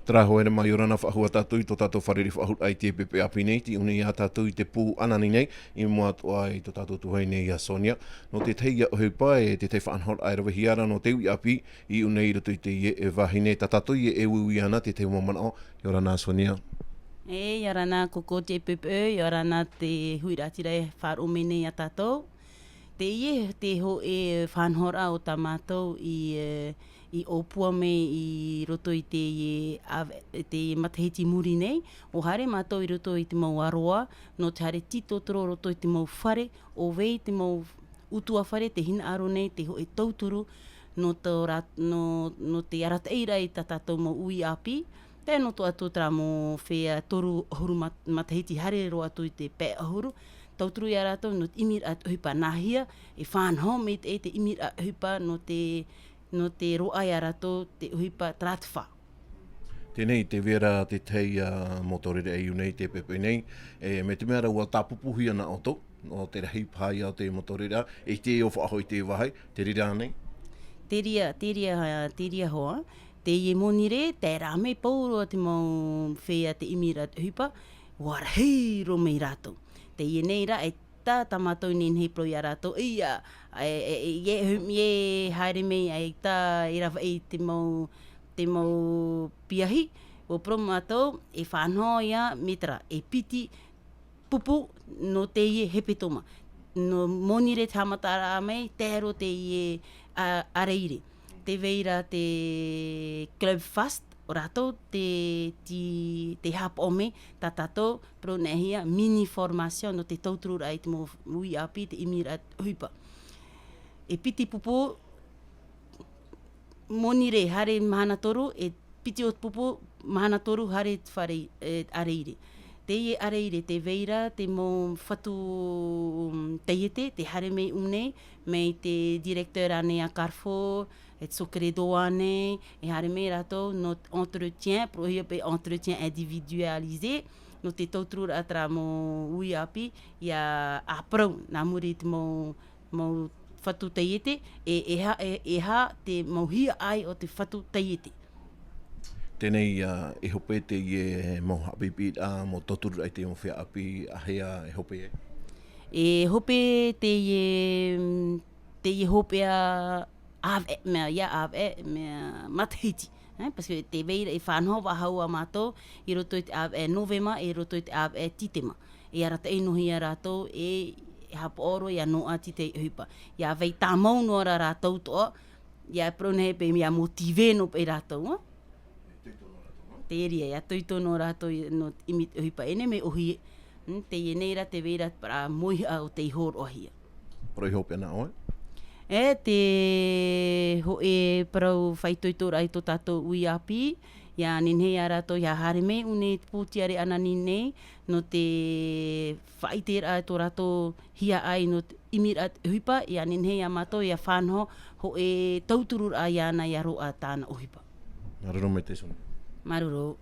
Tara hoere mai orana whaahua tātou I tō tātou whareri whaahut ai te pepe api nei, ti une ia tātou I te pū anani nei, I mua toa I tō tātou tuhai nei a Sonia. No te teia o heupa e te te whaanhor ai rawa hiara no te ui api, I une I roto I te ie e wahine, tā tātou I e ui ana te te umamana o, I orana Sonia. E, I orana koko te pepe, I orana te huiratira e whaarome nei a tātou. Te ie te ho e whanhora o tā mātou I opua me I roto I te matahiti muri nei. O hare mātou I roto I te mau aroa, no te hare titotoro roto I te mau whare, o wei te mau utua whare, te hina aro nei, te ho e tauturu, no te arataeira I tā tātou mau ui api. Te no to atu tra mo whea toru huru matahiti hare roa atu I te pē ahuru. Tauturu I a rātou no te imir at uhipa nahia, e whanho me te imir at uhipa no te roa I a rātou te uhipa tratwha. Tēnei te vera te teia motorere e unei te pepe nei, me te mea raua tāpupuhi ana o tō, o te rahi pāi au te motorera, e te o whaahoi te wahai, te rira nei? Te ria hoa, te ie monire, te rame pauro te mau whea te imir at uhipa, warahei ro mei rātou. Te ie nei ra, e tā tamatou nei nei pro I a rātou, ia, e haere mei, e tā I rawa I te mau piahi, o pro mātou, e whanhoa ia, metara, e piti pupu no te ie hepetoma. No monire tamata ara mei, tēro te ie areire. Te veira te Club Fast, o rātou te hap ome, tā tātou, pro nehia, mini formation no te tauturu ai te mo ui api, te imir at huipa. E piti pupu, monire hare mahana toru, e piti o pupu, mahana toru hare whare areire. Te ie areire, te veira, te mo whatu teiete, te hare mei unei, mei te directeur ane a Carrefour, e tsokredo ane, e hare mei rātou no entretien, prohia pe entretien individualisé, no te tauturu atra mo ui api, ia aprau, nā muri te mo whatu teiete, e ha te mauhia ai o te whatu teiete. Tēnei e hope te ie mo hapipi mo toturu ai te mo whea api ahea e hope e? E hope te ie hope a ave mea matahiti. Paske te veira e whanhoa wahau a mātou, I roto I te ave novema, e roto I te ave titema. E arata e nohi a rātou, e hapa oro ia noa ti te uhipa. Ia vei tā mau noa ra rātou toa, ia pronehe pe ia motive no pe rātou. Te eria, ia tuitono rātou no imit uhipa. Ene me ohi, te ie neira te veira para mohi au te ihor ohia. Pro I hope ana oe? E te ho e parau whaitoitora ai tō tātou ui api, ia ninhei a rātou, ia hare me une pūtiare ana ninei, no te whaitera ai tō rātou hia ai no imir at uhipa, ia ninhei a mātou, ia whanho, ho e tauturu ai ana ia roa tāna uhipa. Maruro me te suni. Maruro.